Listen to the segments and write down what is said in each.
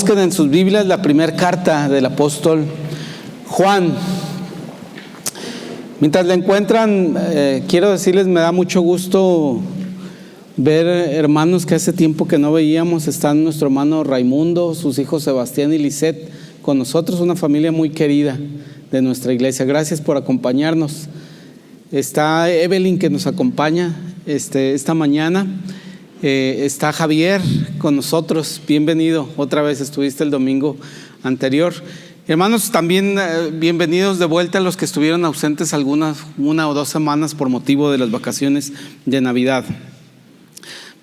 Busquen en sus Biblias la primera carta del apóstol Juan. Mientras la encuentran, quiero decirles, me da mucho gusto ver hermanos que hace tiempo que no veíamos. Están nuestro hermano Raimundo, sus hijos Sebastián y Lisette con nosotros, una familia muy querida de nuestra iglesia. Gracias por acompañarnos. Está Evelyn, que nos acompaña esta mañana. Está Javier con nosotros, bienvenido, otra vez estuviste el domingo anterior. Hermanos, también bienvenidos de vuelta a los que estuvieron ausentes una o dos semanas por motivo de las vacaciones de Navidad.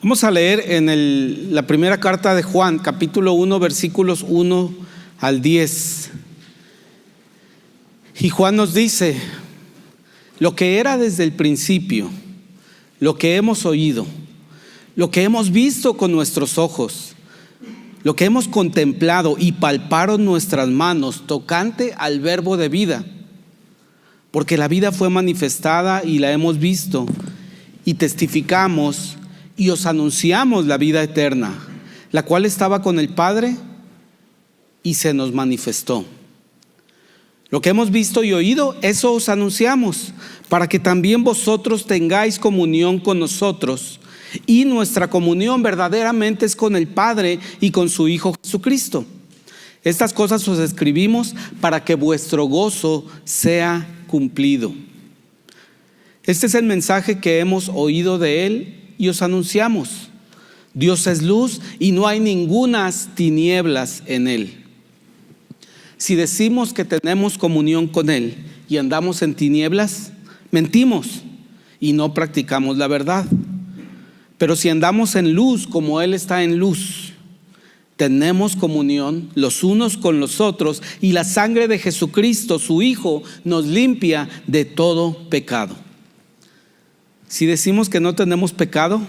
Vamos a leer en la primera carta de Juan, capítulo 1, versículos 1 al 10. Y Juan nos dice: lo que era desde el principio, lo que hemos oído, lo que hemos visto con nuestros ojos, lo que hemos contemplado y palparon nuestras manos tocante al verbo de vida. Porque la vida fue manifestada y la hemos visto, y testificamos y os anunciamos la vida eterna, la cual estaba con el Padre y se nos manifestó. Lo que hemos visto y oído, eso os anunciamos, para que también vosotros tengáis comunión con nosotros. Y nuestra comunión verdaderamente es con el Padre y con su Hijo Jesucristo. Estas cosas os escribimos para que vuestro gozo sea cumplido. Este es el mensaje que hemos oído de Él y os anunciamos. Dios es luz y no hay ningunas tinieblas en Él. Si decimos que tenemos comunión con Él y andamos en tinieblas, mentimos y no practicamos la verdad. Pero si andamos en luz como Él está en luz, tenemos comunión los unos con los otros, y la sangre de Jesucristo, su Hijo, nos limpia de todo pecado. Si decimos que no tenemos pecado,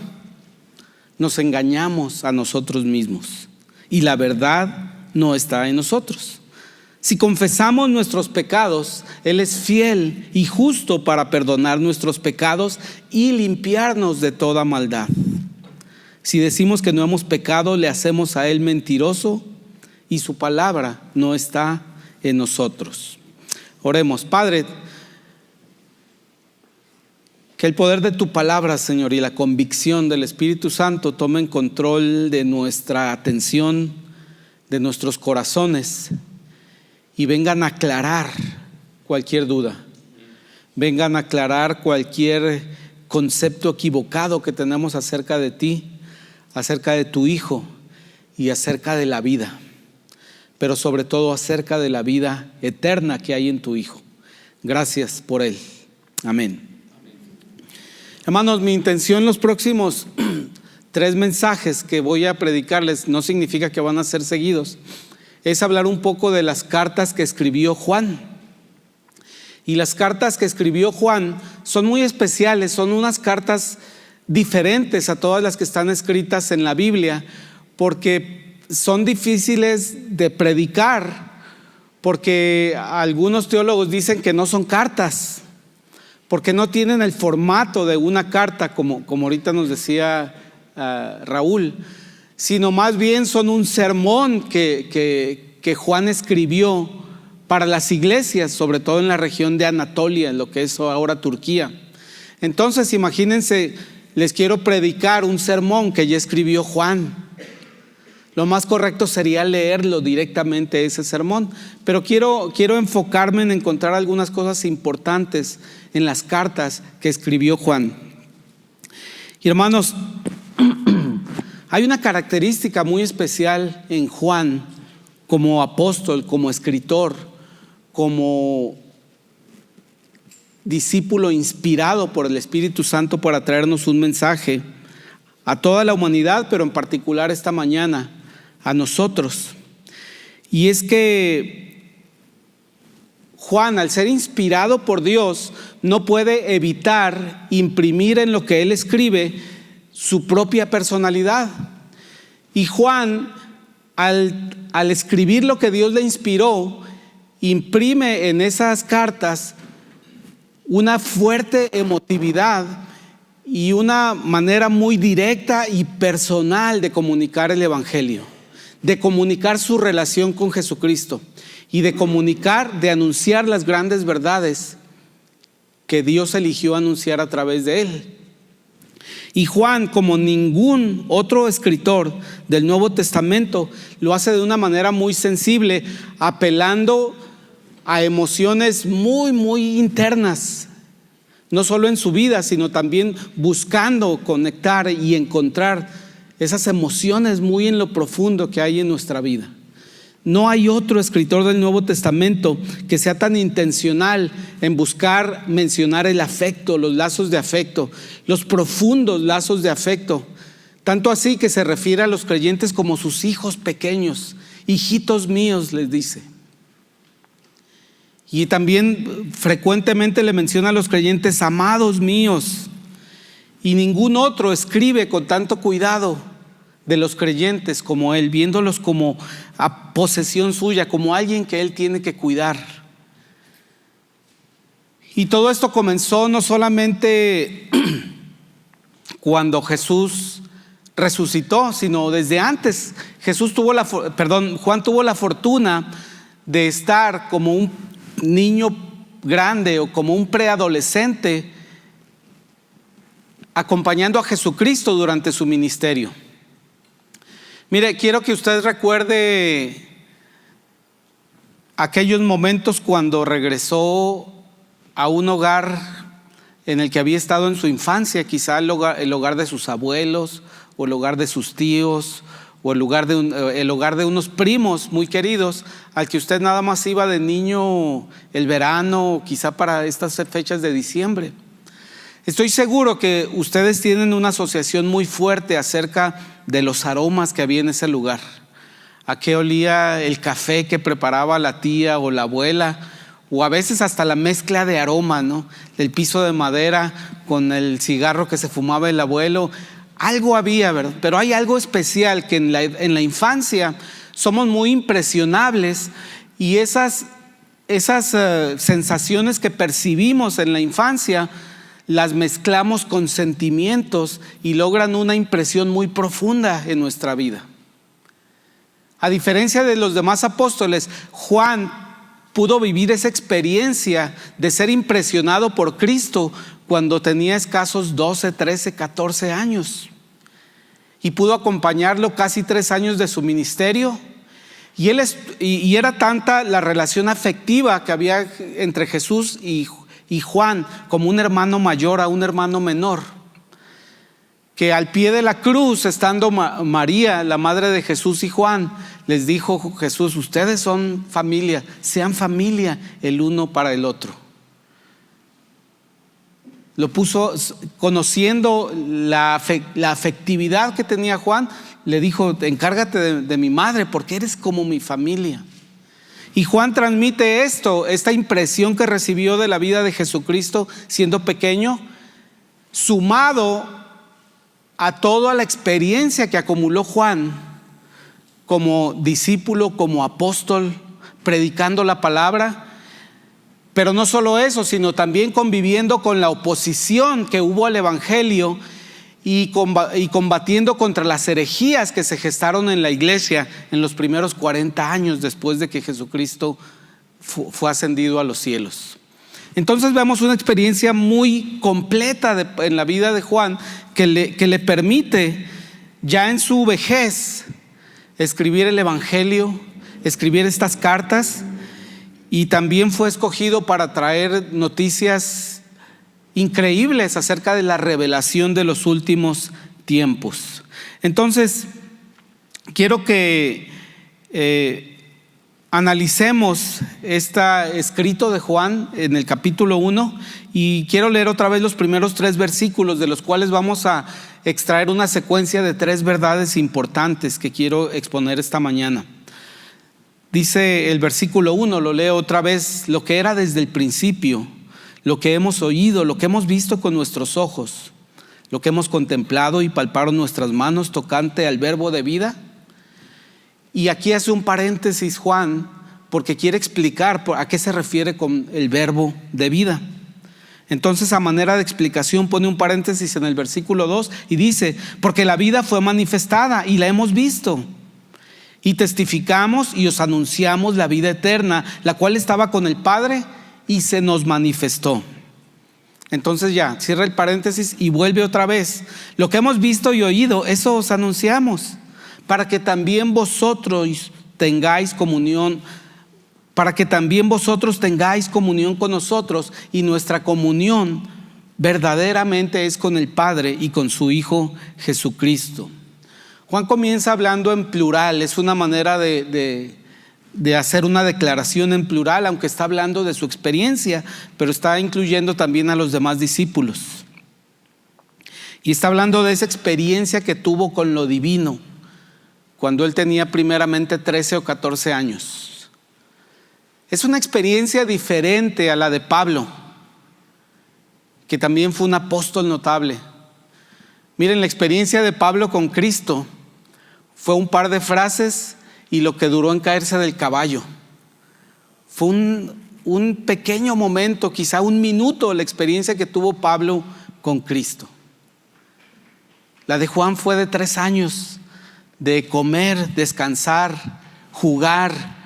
nos engañamos a nosotros mismos y la verdad no está en nosotros. Si confesamos nuestros pecados, Él es fiel y justo para perdonar nuestros pecados y limpiarnos de toda maldad. Si decimos que no hemos pecado, le hacemos a Él mentiroso y su palabra no está en nosotros. Oremos. Padre, que el poder de tu palabra, Señor, y la convicción del Espíritu Santo tomen control de nuestra atención, de nuestros corazones, y vengan a aclarar cualquier duda, vengan a aclarar cualquier concepto equivocado que tenemos acerca de ti, acerca de tu Hijo y acerca de la vida, pero sobre todo acerca de la vida eterna que hay en tu Hijo. Gracias por Él. Amén. Hermanos, mi intención los próximos 3 mensajes que voy a predicarles, no significa que van a ser seguidos, es hablar un poco de las cartas que escribió Juan. Y las cartas que escribió Juan son muy especiales, son unas cartas diferentes a todas las que están escritas en la Biblia, porque son difíciles de predicar, porque algunos teólogos dicen que no son cartas, porque no tienen el formato de una carta, como ahorita nos decía Raúl, sino más bien son un sermón que Juan escribió para las iglesias, sobre todo en la región de Anatolia, en lo que es ahora Turquía. Entonces, imagínense, les quiero predicar un sermón que ya escribió Juan. Lo más correcto sería leerlo directamente, ese sermón, pero quiero enfocarme en encontrar algunas cosas importantes en las cartas que escribió Juan. Y hermanos, hay una característica muy especial en Juan como apóstol, como escritor, como discípulo inspirado por el Espíritu Santo para traernos un mensaje a toda la humanidad, pero en particular esta mañana a nosotros. Y es que Juan, al ser inspirado por Dios, no puede evitar imprimir en lo que él escribe su propia personalidad. Y Juan, al escribir lo que Dios le inspiró, imprime en esas cartas una fuerte emotividad y una manera muy directa y personal de comunicar el evangelio. de comunicar su relación con Jesucristo y de comunicar, de anunciar las grandes verdades que Dios eligió anunciar a través de él. Y Juan, como ningún otro escritor del Nuevo Testamento, lo hace de una manera muy sensible, apelando a emociones muy, muy internas, no solo en su vida, sino también buscando conectar y encontrar esas emociones muy en lo profundo que hay en nuestra vida. No hay otro escritor del Nuevo Testamento que sea tan intencional en buscar mencionar el afecto, los lazos de afecto, los profundos lazos de afecto. Tanto así que se refiere a los creyentes como sus hijos pequeños. Hijitos míos, les dice. Y también frecuentemente le menciona a los creyentes, amados míos. Y ningún otro escribe con tanto cuidado de los creyentes como él, viéndolos como a posesión suya, como alguien que él tiene que cuidar. Y todo esto comenzó no solamente cuando Jesús resucitó, sino desde antes. Juan tuvo la fortuna de estar como un niño grande o como un preadolescente acompañando a Jesucristo durante su ministerio. Mire, quiero que usted recuerde aquellos momentos cuando regresó a un hogar en el que había estado en su infancia, quizá el hogar de sus abuelos, o el hogar de sus tíos, o el hogar de unos primos muy queridos, al que usted nada más iba de niño el verano, quizá para estas fechas de diciembre. Estoy seguro que ustedes tienen una asociación muy fuerte acerca de los aromas que había en ese lugar. ¿A qué olía el café que preparaba la tía o la abuela? O a veces hasta la mezcla de aroma, ¿no? Del piso de madera con el cigarro que se fumaba el abuelo. Algo había, ¿verdad? Pero hay algo especial que en la infancia somos muy impresionables, y esas sensaciones que percibimos en la infancia las mezclamos con sentimientos y logran una impresión muy profunda en nuestra vida. A diferencia de los demás apóstoles, Juan pudo vivir esa experiencia de ser impresionado por Cristo cuando tenía escasos 12, 13, 14 años, y pudo acompañarlo casi 3 años de su ministerio. Y era tanta la relación afectiva que había entre Jesús y Juan, como un hermano mayor a un hermano menor, que al pie de la cruz, estando María, la madre de Jesús, y Juan, les dijo Jesús: ustedes son familia, sean familia el uno para el otro. Lo puso, conociendo la afectividad que tenía Juan, le dijo: encárgate de mi madre, porque eres como mi familia. Y Juan transmite esta impresión que recibió de la vida de Jesucristo siendo pequeño, sumado a toda la experiencia que acumuló Juan como discípulo, como apóstol, predicando la palabra. Pero no solo eso, sino también conviviendo con la oposición que hubo al evangelio y combatiendo contra las herejías que se gestaron en la iglesia en los primeros 40 años después de que Jesucristo fue ascendido a los cielos. Entonces vemos una experiencia muy completa en la vida de Juan que le permite ya en su vejez escribir el evangelio, escribir estas cartas, y también fue escogido para traer noticias increíbles acerca de la revelación de los últimos tiempos. Entonces, quiero que analicemos este escrito de Juan en el capítulo 1, y quiero leer otra vez los primeros 3 versículos, de los cuales vamos a extraer una secuencia de 3 verdades importantes que quiero exponer esta mañana. Dice el versículo 1, lo leo otra vez: lo que era desde el principio, lo que hemos oído, lo que hemos visto con nuestros ojos, lo que hemos contemplado y palparon nuestras manos tocante al verbo de vida. Y aquí hace un paréntesis Juan, porque quiere explicar a qué se refiere con el verbo de vida. Entonces, a manera de explicación, pone un paréntesis en el versículo 2 y dice: porque la vida fue manifestada y la hemos visto, Y testificamos y os anunciamos la vida eterna, la cual estaba con el Padre y se nos manifestó. Entonces ya, cierra el paréntesis y vuelve otra vez. Lo que hemos visto y oído, eso os anunciamos, para que también vosotros tengáis comunión, con nosotros, y nuestra comunión verdaderamente es con el Padre y con su Hijo Jesucristo. Juan comienza hablando en plural, es una manera de hacer una declaración en plural, aunque está hablando de su experiencia, pero está incluyendo también a los demás discípulos. Y está hablando de esa experiencia que tuvo con lo divino, cuando él tenía primeramente 13 o 14 años. Es una experiencia diferente a la de Pablo, que también fue un apóstol notable. Miren, la experiencia de Pablo con Cristo fue un par de frases y lo que duró en caerse del caballo. Fue un pequeño momento, quizá un minuto, la experiencia que tuvo Pablo con Cristo. La de Juan fue de 3 años, de comer, descansar, jugar,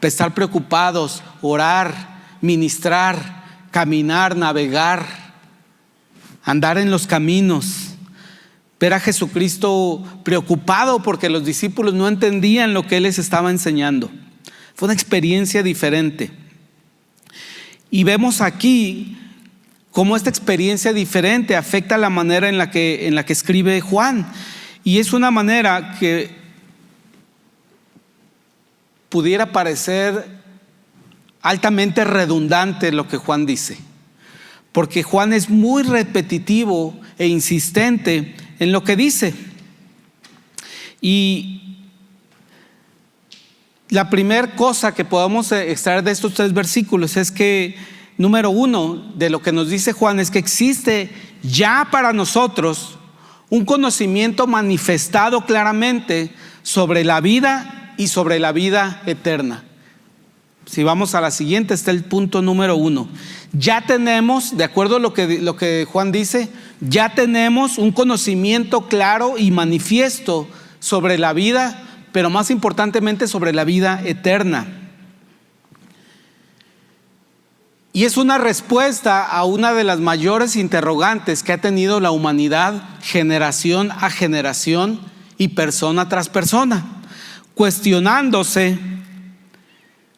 estar preocupados, orar, ministrar, caminar, navegar, andar en los caminos. Ver a Jesucristo preocupado porque los discípulos no entendían lo que Él les estaba enseñando. Fue una experiencia diferente. Y vemos aquí cómo esta experiencia diferente afecta la manera en la que escribe Juan. Y es una manera que pudiera parecer altamente redundante lo que Juan dice, porque Juan es muy repetitivo e insistente en lo que dice. Y la primera cosa que podemos extraer de estos 3 versículos es que, número 1, de lo que nos dice Juan, es que existe ya para nosotros un conocimiento manifestado claramente sobre la vida y sobre la vida eterna. Si vamos a la siguiente, está el punto número 1. Ya tenemos, de acuerdo a lo que Juan dice, ya tenemos un conocimiento claro y manifiesto sobre la vida, pero más importantemente sobre la vida eterna. Y es una respuesta a una de las mayores interrogantes que ha tenido la humanidad generación a generación y persona tras persona, cuestionándose.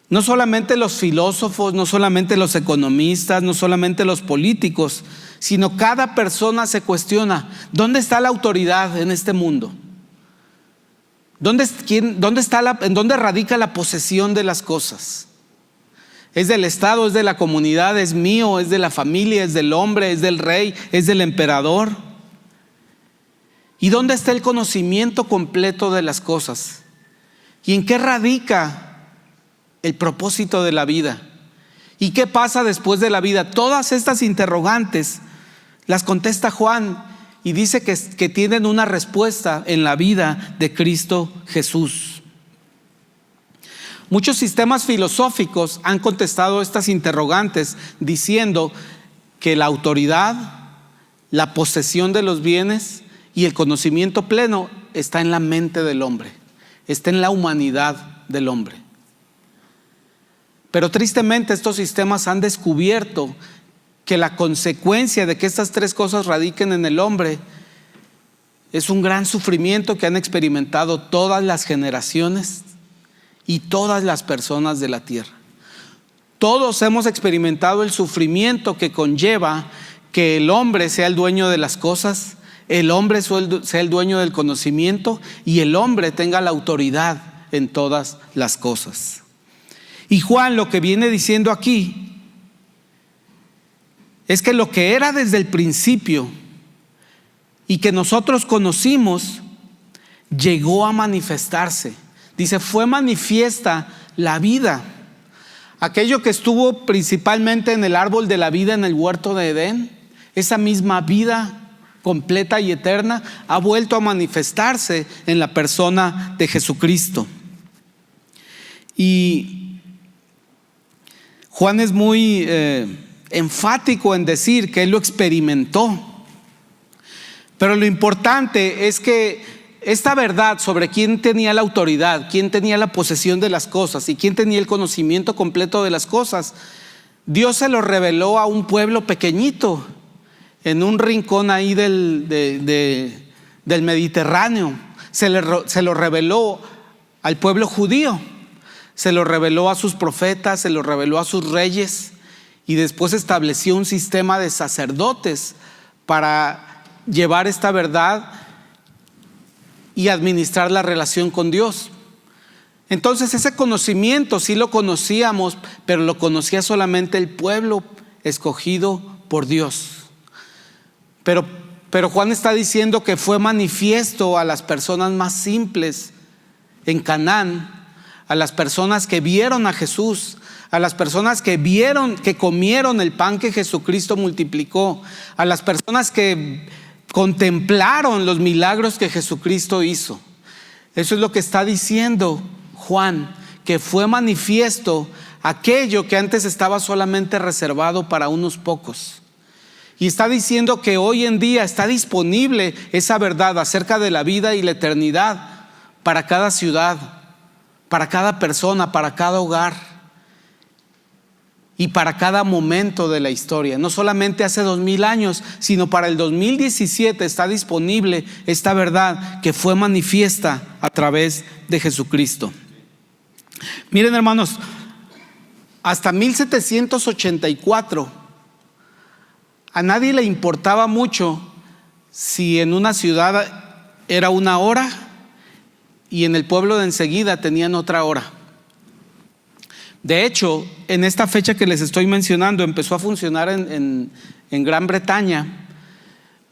No solamente los filósofos, no solamente los economistas, no solamente los políticos, sino cada persona se cuestiona: ¿dónde está la autoridad en este mundo? ¿En dónde radica la posesión de las cosas? ¿Es del Estado, es de la comunidad, es mío, es de la familia, es del hombre, es del rey, es del emperador? ¿Y dónde está el conocimiento completo de las cosas? ¿Y en qué radica el propósito de la vida? ¿Y qué pasa después de la vida? Todas estas interrogantes las contesta Juan y dice que tienen una respuesta en la vida de Cristo Jesús. Muchos sistemas filosóficos han contestado estas interrogantes diciendo que la autoridad, la posesión de los bienes y el conocimiento pleno está en la mente del hombre, está en la humanidad del hombre. Pero tristemente estos sistemas han descubierto que la consecuencia de que estas 3 cosas radiquen en el hombre es un gran sufrimiento que han experimentado todas las generaciones y todas las personas de la tierra. Todos hemos experimentado el sufrimiento que conlleva que el hombre sea el dueño de las cosas, el hombre sea el dueño del conocimiento y el hombre tenga la autoridad en todas las cosas. Y Juan lo que viene diciendo aquí es que lo que era desde el principio y que nosotros conocimos llegó a manifestarse. Dice, fue manifiesta la vida. Aquello que estuvo principalmente en el árbol de la vida en el huerto de Edén, esa misma vida completa y eterna ha vuelto a manifestarse en la persona de Jesucristo. Y Juan es muy enfático en decir que él lo experimentó. Pero lo importante es que esta verdad sobre quién tenía la autoridad, quién tenía la posesión de las cosas y quién tenía el conocimiento completo de las cosas, Dios se lo reveló a un pueblo pequeñito en un rincón ahí del Mediterráneo. Se lo reveló al pueblo judío, se lo reveló a sus profetas, se lo reveló a sus reyes, y después estableció un sistema de sacerdotes para llevar esta verdad y administrar la relación con Dios. Entonces ese conocimiento sí lo conocíamos, pero lo conocía solamente el pueblo escogido por Dios. Pero Juan está diciendo que fue manifiesto a las personas más simples en Canaán, a las personas que vieron a Jesús, a las personas que vieron, que comieron el pan que Jesucristo multiplicó, a las personas que contemplaron los milagros que Jesucristo hizo. Eso es lo que está diciendo Juan, que fue manifiesto aquello que antes estaba solamente reservado para unos pocos. Y está diciendo que hoy en día está disponible esa verdad acerca de la vida y la eternidad para cada ciudad, para cada persona, para cada hogar y para cada momento de la historia. No solamente hace 2000 años, sino para el 2017 está disponible esta verdad que fue manifiesta a través de Jesucristo. Miren, hermanos, hasta 1784 a nadie le importaba mucho si en una ciudad era una hora y en el pueblo de enseguida tenían otra hora. De hecho, en esta fecha que les estoy mencionando, empezó a funcionar en Gran Bretaña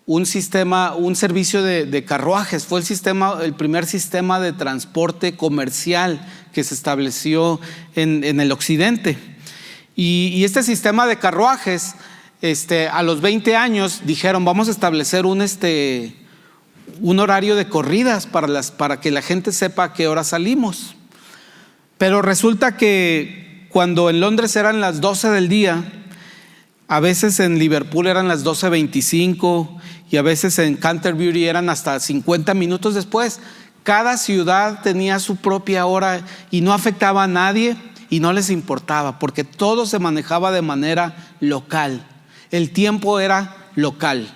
un servicio de carruajes. Fue el primer sistema de transporte comercial que se estableció en el occidente. Y este sistema de carruajes, a los 20 años dijeron: vamos a establecer un horario de corridas para que la gente sepa a qué hora salimos. Pero resulta que cuando en Londres eran las 12 del día, a veces en Liverpool eran las 12:25 y a veces en Canterbury eran hasta 50 minutos después. Cada ciudad tenía su propia hora y no afectaba a nadie y no les importaba, porque todo se manejaba de manera local. El tiempo era local.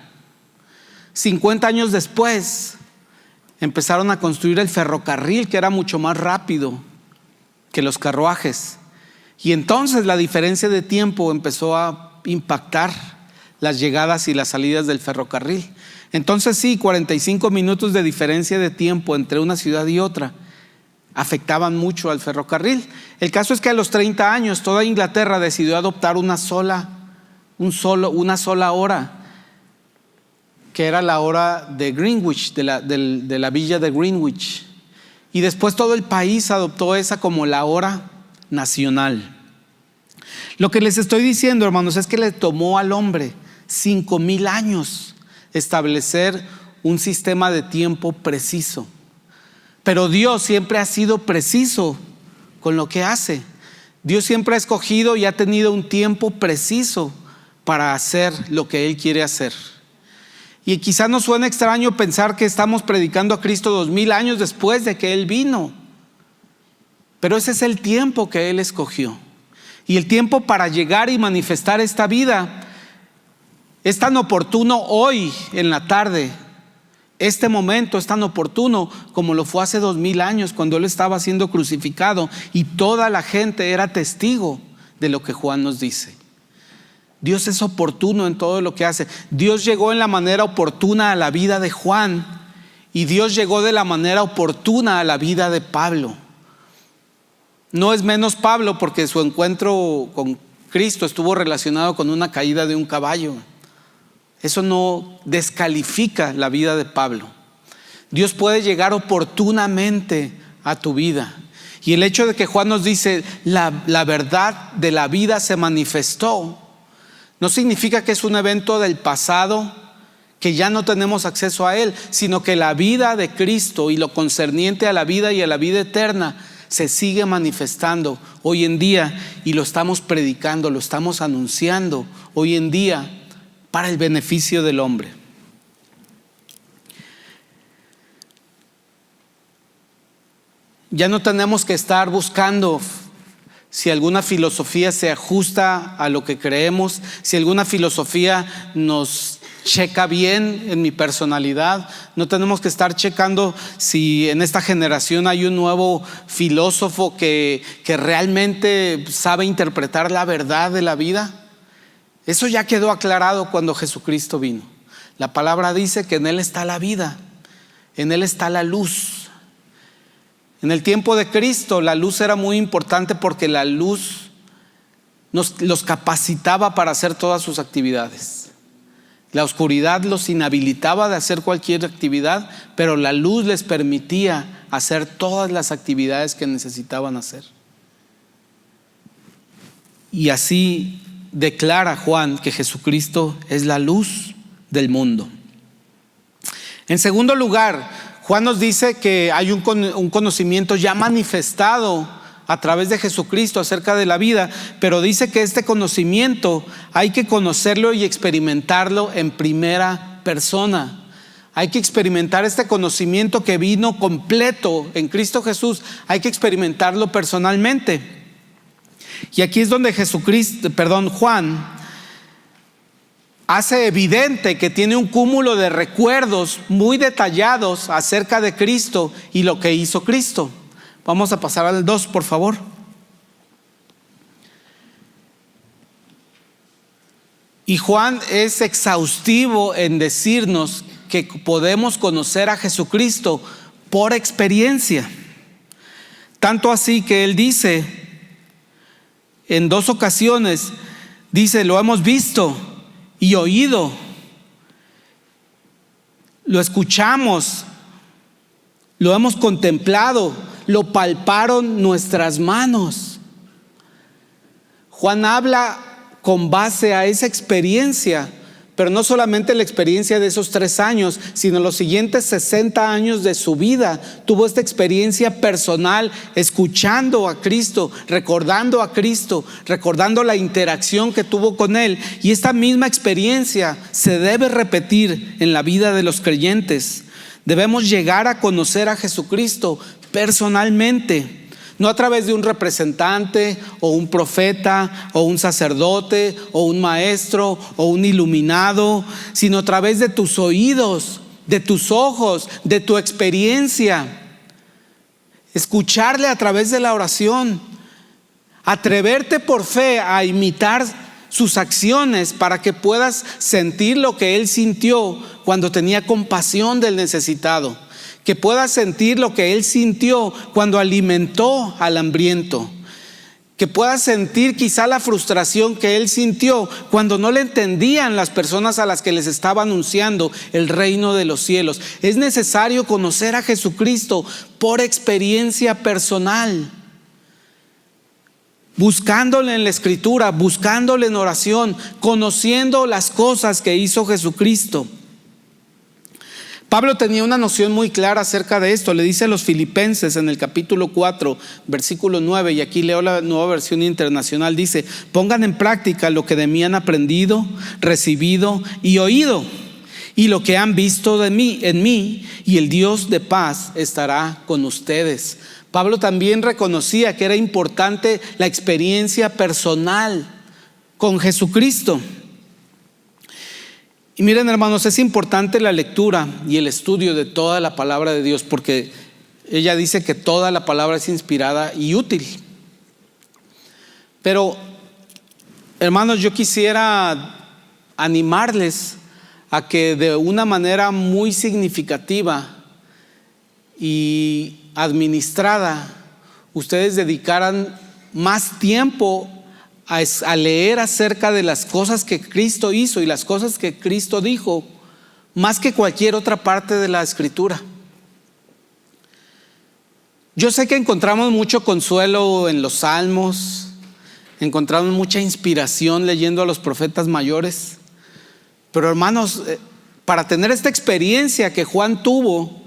50 años después empezaron a construir el ferrocarril, que era mucho más rápido que los carruajes, y entonces la diferencia de tiempo empezó a impactar las llegadas y las salidas del ferrocarril. Entonces sí, 45 minutos de diferencia de tiempo entre una ciudad y otra afectaban mucho al ferrocarril. El caso es que a los 30 años toda Inglaterra decidió adoptar una sola hora, que era la hora de Greenwich, de la villa de Greenwich. Y después todo el país adoptó esa como la hora nacional. Lo que les estoy diciendo, hermanos, es que le tomó al hombre 5000 años establecer un sistema de tiempo preciso. Pero Dios siempre ha sido preciso con lo que hace. Dios siempre ha escogido y ha tenido un tiempo preciso para hacer lo que Él quiere hacer. Y quizá nos suene extraño pensar que estamos predicando a Cristo 2000 años después de que Él vino, pero ese es el tiempo que Él escogió. Y el tiempo para llegar y manifestar esta vida es tan oportuno hoy en la tarde. Este momento es tan oportuno como lo fue hace 2000 años cuando Él estaba siendo crucificado y toda la gente era testigo de lo que Juan nos dice. Dios es oportuno en todo lo que hace. Dios llegó en la manera oportuna a la vida de Juan y Dios llegó de la manera oportuna a la vida de Pablo. No es menos Pablo porque su encuentro con Cristo estuvo relacionado con una caída de un caballo. Eso no descalifica la vida de Pablo. Dios puede llegar oportunamente a tu vida. Y el hecho de que Juan nos dice la verdad de la vida se manifestó, no significa que es un evento del pasado, que ya no tenemos acceso a él, sino que la vida de Cristo y lo concerniente a la vida y a la vida eterna se sigue manifestando hoy en día y lo estamos predicando, lo estamos anunciando hoy en día para el beneficio del hombre. Ya no tenemos que estar buscando si alguna filosofía se ajusta a lo que creemos, si alguna filosofía nos checa bien en mi personalidad. No tenemos que estar checando si en esta generación hay un nuevo filósofo que realmente sabe interpretar la verdad de la vida. Eso ya quedó aclarado cuando Jesucristo vino. La palabra dice que en Él está la vida, en Él está la luz. En el tiempo de Cristo la luz era muy importante porque la luz los capacitaba para hacer todas sus actividades. La oscuridad los inhabilitaba de hacer cualquier actividad, pero la luz les permitía hacer todas las actividades que necesitaban hacer. Y así declara Juan que Jesucristo es la luz del mundo. En segundo lugar, Juan nos dice que hay un conocimiento ya manifestado a través de Jesucristo acerca de la vida, pero dice que este conocimiento hay que conocerlo y experimentarlo en primera persona. Hay que experimentar este conocimiento que vino completo en Cristo Jesús, hay que experimentarlo personalmente. Y aquí es donde Juan hace evidente que tiene un cúmulo de recuerdos muy detallados acerca de Cristo y lo que hizo Cristo. Vamos a pasar al 2, por favor. Y Juan es exhaustivo en decirnos que podemos conocer a Jesucristo por experiencia. Tanto así que él dice en 2 ocasiones, dice: lo hemos visto y oído, lo escuchamos, lo hemos contemplado, lo palparon nuestras manos. Juan habla con base a esa experiencia, pero no solamente la experiencia de esos 3 años, sino los siguientes 60 años de su vida. Tuvo esta experiencia personal, escuchando a Cristo, recordando a Cristo, recordando la interacción que tuvo con Él. Y esta misma experiencia se debe repetir en la vida de los creyentes. Debemos llegar a conocer a Jesucristo personalmente. No a través de un representante o un profeta o un sacerdote o un maestro o un iluminado, sino a través de tus oídos, de tus ojos, de tu experiencia. Escucharle a través de la oración. Atreverte por fe a imitar sus acciones para que puedas sentir lo que Él sintió cuando tenía compasión del necesitado. Que puedas sentir lo que Él sintió cuando alimentó al hambriento. Que puedas sentir quizá la frustración que Él sintió cuando no le entendían las personas a las que les estaba anunciando el reino de los cielos. Es necesario conocer a Jesucristo por experiencia personal. Buscándole en la Escritura, buscándole en oración, conociendo las cosas que hizo Jesucristo. Pablo tenía una noción muy clara acerca de esto. Le dice a los Filipenses en el capítulo 4, versículo 9, y aquí leo la Nueva Versión Internacional, dice: pongan en práctica lo que de mí han aprendido, recibido y oído, y lo que han visto en mí, y el Dios de paz estará con ustedes. Pablo también reconocía que era importante la experiencia personal con Jesucristo. Y miren, hermanos, es importante la lectura y el estudio de toda la palabra de Dios, porque ella dice que toda la palabra es inspirada y útil. Pero, hermanos, yo quisiera animarles a que de una manera muy significativa y administrada, ustedes dedicaran más tiempo a leer acerca de las cosas que Cristo hizo y las cosas que Cristo dijo, más que cualquier otra parte de la Escritura. Yo sé que encontramos mucho consuelo en los salmos, encontramos mucha inspiración leyendo a los profetas mayores, pero hermanos, para tener esta experiencia que Juan tuvo,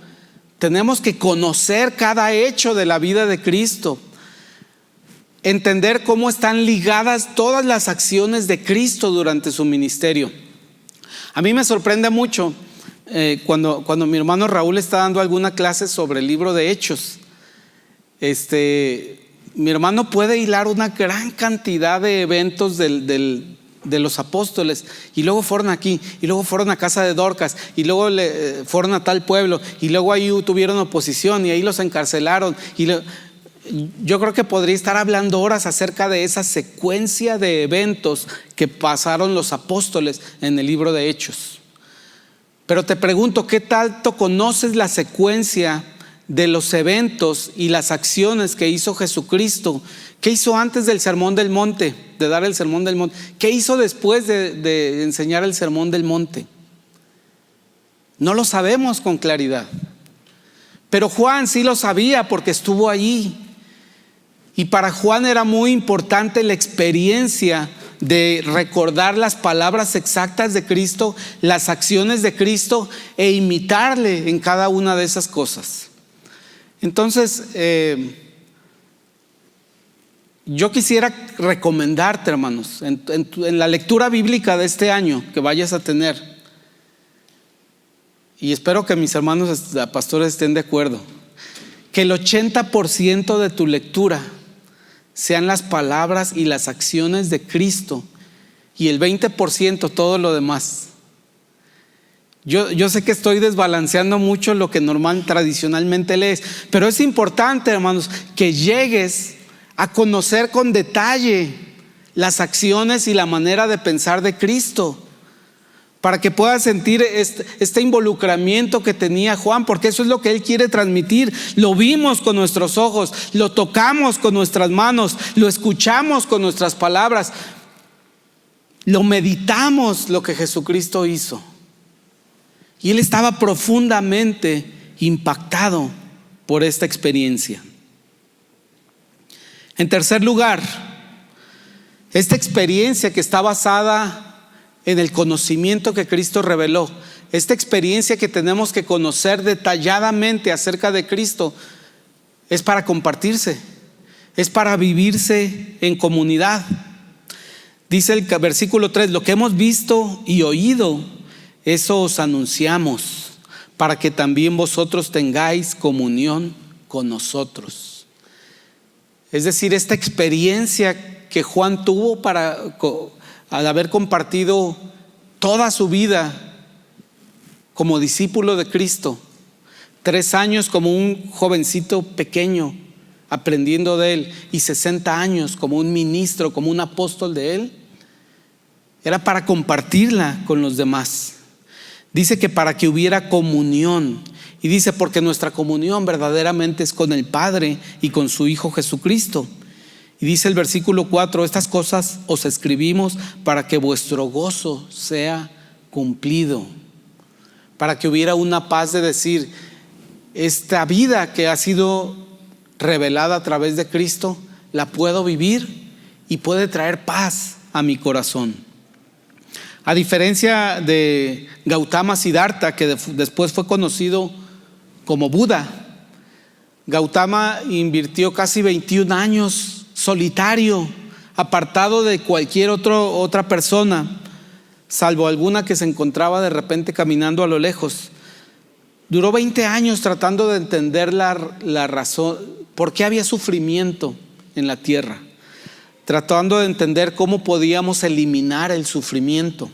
tenemos que conocer cada hecho de la vida de Cristo. Entender cómo están ligadas todas las acciones de Cristo durante su ministerio. A mí me sorprende mucho cuando mi hermano Raúl está dando alguna clase sobre el libro de Hechos, mi hermano puede hilar una gran cantidad de eventos de los apóstoles, y luego fueron aquí, y luego fueron a casa de Dorcas, y luego fueron a tal pueblo, y luego ahí tuvieron oposición y ahí los encarcelaron, yo creo que podría estar hablando horas acerca de esa secuencia de eventos que pasaron los apóstoles en el libro de Hechos. Pero te pregunto, ¿qué tanto conoces la secuencia de los eventos y las acciones que hizo Jesucristo? ¿Qué hizo antes del Sermón del Monte, de dar el Sermón del Monte? ¿Qué hizo después de enseñar el Sermón del Monte? No lo sabemos con claridad. Pero Juan sí lo sabía porque estuvo allí. Y para Juan era muy importante la experiencia de recordar las palabras exactas de Cristo, las acciones de Cristo, e imitarle en cada una de esas cosas. Entonces, yo quisiera recomendarte, hermanos, en la lectura bíblica de este año que vayas a tener, y espero que mis hermanos pastores estén de acuerdo, que el 80% de tu lectura sean las palabras y las acciones de Cristo, y el 20% todo lo demás. Yo sé que estoy desbalanceando mucho lo que tradicionalmente lees, pero es importante, hermanos, que llegues a conocer con detalle las acciones y la manera de pensar de Cristo, para que puedas sentir este involucramiento que tenía Juan, porque eso es lo que él quiere transmitir. Lo vimos con nuestros ojos, lo tocamos con nuestras manos, lo escuchamos con nuestras palabras, lo meditamos lo que Jesucristo hizo. Y él estaba profundamente impactado por esta experiencia. En tercer lugar, esta experiencia que está basada en el conocimiento que Cristo reveló, esta experiencia que tenemos que conocer detalladamente acerca de Cristo, es para compartirse, es para vivirse en comunidad. Dice el versículo 3: lo que hemos visto y oído, eso os anunciamos, para que también vosotros tengáis comunión con nosotros. Es decir, esta experiencia que Juan tuvo al haber compartido toda su vida como discípulo de Cristo, 3 años como un jovencito pequeño aprendiendo de él, y 60 años como un ministro, como un apóstol de él, era para compartirla con los demás. Dice que para que hubiera comunión, y dice porque nuestra comunión verdaderamente es con el Padre y con su Hijo Jesucristo. Y dice el versículo 4: estas cosas os escribimos para que vuestro gozo sea cumplido, para que hubiera una paz de decir, esta vida que ha sido revelada a través de Cristo, la puedo vivir y puede traer paz a mi corazón. A diferencia de Gautama Siddhartha, que después fue conocido como Buda, Gautama invirtió casi 21 años solitario, apartado de cualquier otra persona, salvo alguna que se encontraba de repente caminando a lo lejos. Duró 20 años tratando de entender la razón, por qué había sufrimiento en la tierra, tratando de entender cómo podíamos eliminar el sufrimiento.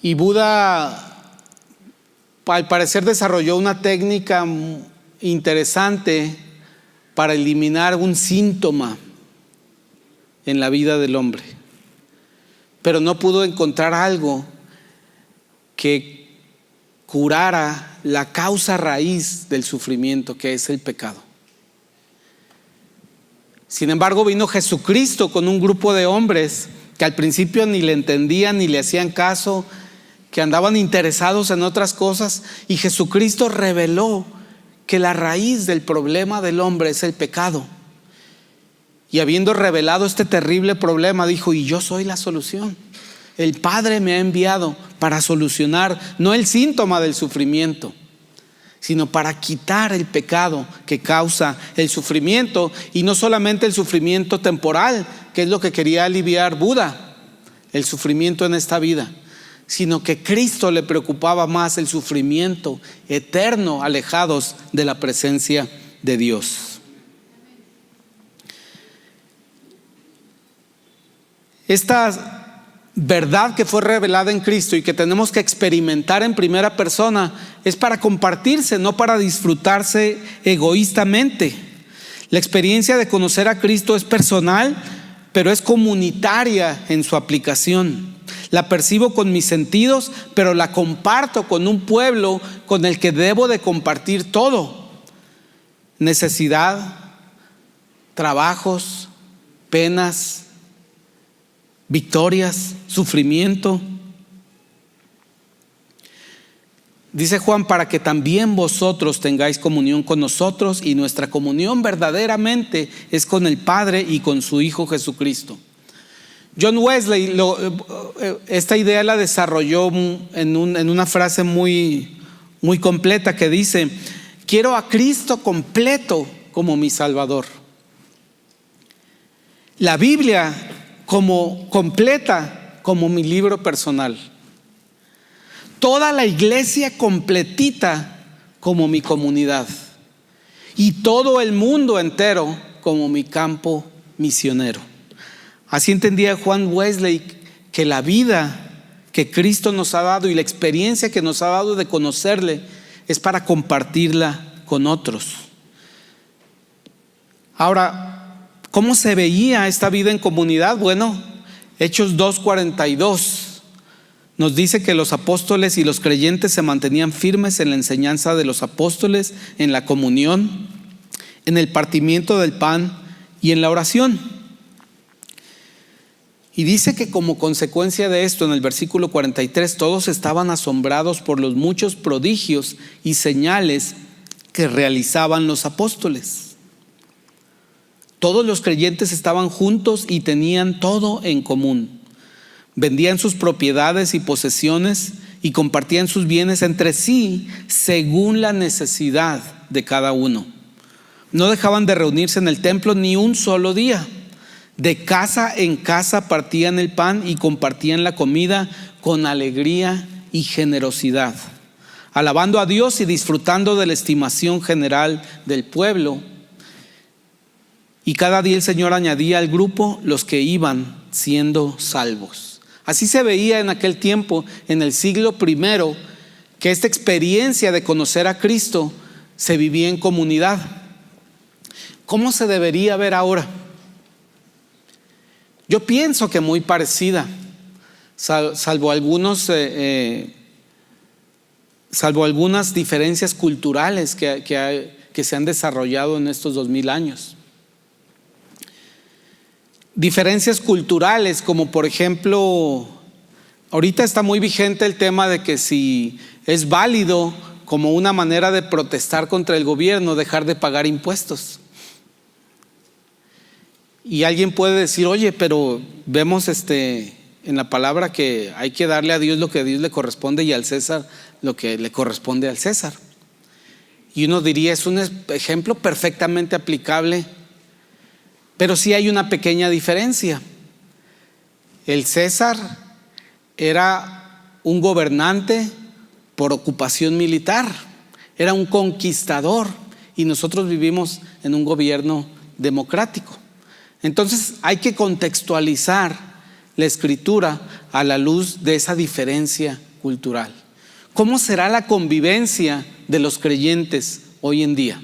Y Buda, al parecer, desarrolló una técnica interesante para eliminar un síntoma en la vida del hombre, pero no pudo encontrar algo que curara la causa raíz del sufrimiento, que es el pecado. Sin embargo, vino Jesucristo con un grupo de hombres que al principio ni le entendían ni le hacían caso, que andaban interesados en otras cosas, y Jesucristo reveló que la raíz del problema del hombre es el pecado. Y habiendo revelado este terrible problema, dijo: y yo soy la solución. El Padre me ha enviado para solucionar no el síntoma del sufrimiento, sino para quitar el pecado que causa el sufrimiento, y no solamente el sufrimiento temporal, que es lo que quería aliviar Buda, el sufrimiento en esta vida, sino que Cristo le preocupaba más el sufrimiento eterno, alejados de la presencia de Dios. Esta verdad que fue revelada en Cristo y que tenemos que experimentar en primera persona es para compartirse, no para disfrutarse egoístamente. La experiencia de conocer a Cristo es personal, pero es comunitaria en su aplicación. La percibo con mis sentidos, pero la comparto con un pueblo con el que debo de compartir todo: necesidad, trabajos, penas, victorias, sufrimiento. Dice Juan: para que también vosotros tengáis comunión con nosotros, y nuestra comunión verdaderamente es con el Padre y con su Hijo Jesucristo. John Wesley esta idea la desarrolló en una frase muy completa que dice: quiero a Cristo completo como mi Salvador. La Biblia como completa como mi libro personal. Toda la iglesia completita como mi comunidad. Y todo el mundo entero como mi campo misionero. Así entendía Juan Wesley que la vida que Cristo nos ha dado y la experiencia que nos ha dado de conocerle es para compartirla con otros. Ahora, ¿cómo se veía esta vida en comunidad? Bueno, Hechos 2:42 nos dice que los apóstoles y los creyentes se mantenían firmes en la enseñanza de los apóstoles, en la comunión, en el partimiento del pan y en la oración. Y dice que como consecuencia de esto, en el versículo 43, todos estaban asombrados por los muchos prodigios y señales que realizaban los apóstoles. Todos los creyentes estaban juntos y tenían todo en común. Vendían sus propiedades y posesiones y compartían sus bienes entre sí según la necesidad de cada uno. No dejaban de reunirse en el templo ni un solo día. De casa en casa partían el pan y compartían la comida con alegría y generosidad, alabando a Dios y disfrutando de la estimación general del pueblo. Y cada día el Señor añadía al grupo los que iban siendo salvos. Así se veía en aquel tiempo, en el siglo I, que esta experiencia de conocer a Cristo se vivía en comunidad. ¿Cómo se debería ver ahora? Yo pienso que muy parecida, salvo algunas diferencias culturales que se han desarrollado en estos 2000 años. Diferencias culturales como, por ejemplo, ahorita está muy vigente el tema de que si es válido como una manera de protestar contra el gobierno dejar de pagar impuestos. Y alguien puede decir: oye, pero vemos en la palabra que hay que darle a Dios lo que a Dios le corresponde y al César lo que le corresponde al César. Y uno diría: es un ejemplo perfectamente aplicable, pero sí hay una pequeña diferencia. El César era un gobernante por ocupación militar, era un conquistador, y nosotros vivimos en un gobierno democrático. Entonces hay que contextualizar la escritura a la luz de esa diferencia cultural. ¿Cómo será la convivencia de los creyentes hoy en día?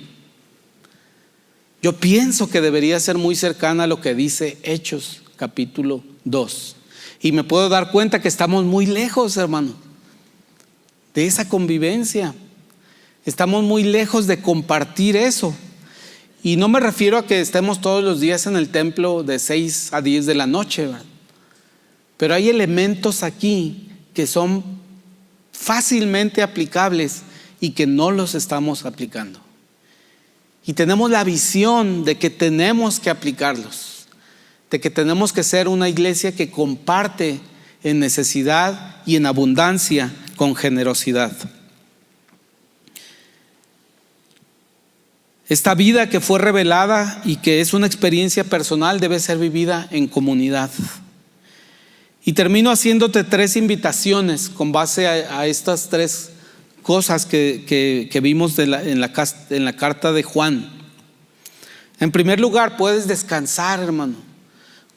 Yo pienso que debería ser muy cercana a lo que dice Hechos capítulo 2. Y me puedo dar cuenta que estamos muy lejos, hermano, de esa convivencia. Estamos muy lejos de compartir eso. Y no me refiero a que estemos todos los días en el templo de 6 a 10 de la noche, ¿verdad? Pero hay elementos aquí que son fácilmente aplicables y que no los estamos aplicando. Y tenemos la visión de que tenemos que aplicarlos, de que tenemos que ser una iglesia que comparte en necesidad y en abundancia con generosidad. Esta vida que fue revelada y que es una experiencia personal debe ser vivida en comunidad. Y termino haciéndote 3 invitaciones con base a estas 3 cosas que vimos en la carta de Juan. En primer lugar, puedes descansar, hermano,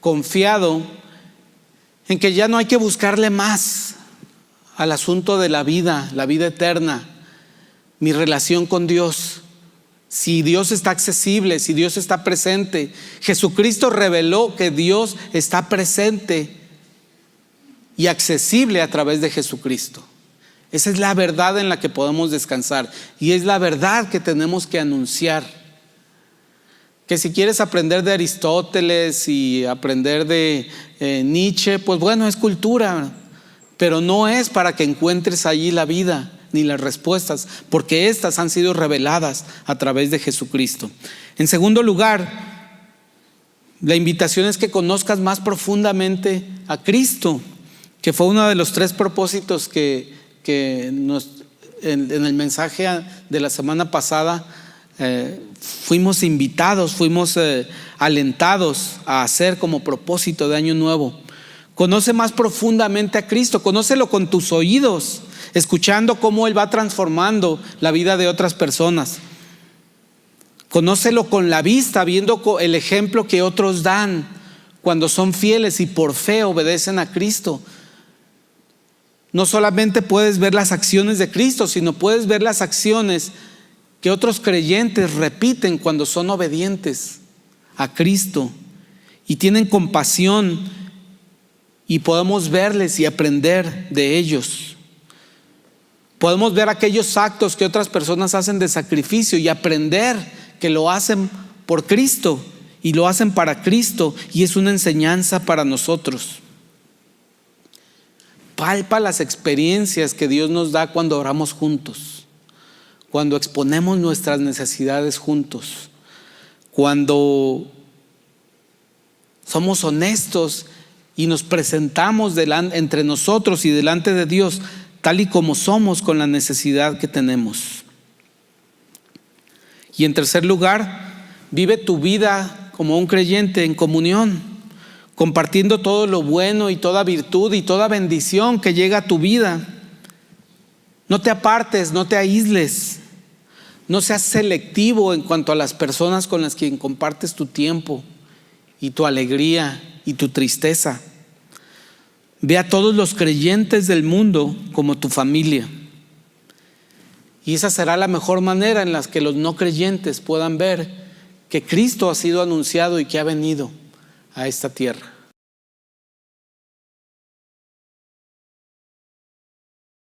confiado en que ya no hay que buscarle más al asunto de la vida eterna, mi relación con Dios. Si Dios está accesible, si Dios está presente, Jesucristo reveló que Dios está presente y accesible a través de Jesucristo. Esa es la verdad en la que podemos descansar y es la verdad que tenemos que anunciar. Que si quieres aprender de Aristóteles y aprender de Nietzsche, pues bueno, es cultura, pero no es para que encuentres allí la vida ni las respuestas, porque estas han sido reveladas a través de Jesucristo. En segundo lugar, la invitación es que conozcas más profundamente a Cristo, que fue uno de los 3 propósitos que en el mensaje de la semana pasada fuimos invitados, fuimos alentados a hacer como propósito de año nuevo. Conoce más profundamente a Cristo, conócelo con tus oídos, escuchando cómo Él va transformando la vida de otras personas. Conócelo con la vista, viendo el ejemplo que otros dan cuando son fieles y por fe obedecen a Cristo. No solamente puedes ver las acciones de Cristo, sino puedes ver las acciones que otros creyentes repiten cuando son obedientes a Cristo y tienen compasión, y podemos verles y aprender de ellos. Podemos ver aquellos actos que otras personas hacen de sacrificio y aprender que lo hacen por Cristo y lo hacen para Cristo, y es una enseñanza para nosotros. Palpa las experiencias que Dios nos da cuando oramos juntos, cuando exponemos nuestras necesidades juntos, cuando somos honestos y nos presentamos entre nosotros y delante de Dios tal y como somos, con la necesidad que tenemos. Y en tercer lugar, vive tu vida como un creyente en comunión, compartiendo todo lo bueno y toda virtud y toda bendición que llega a tu vida. No te apartes, no te aísles, no seas selectivo en cuanto a las personas con las que compartes tu tiempo y tu alegría y tu tristeza. Ve a todos los creyentes del mundo como tu familia. Y esa será la mejor manera en la que los no creyentes puedan ver que Cristo ha sido anunciado y que ha venido a esta tierra.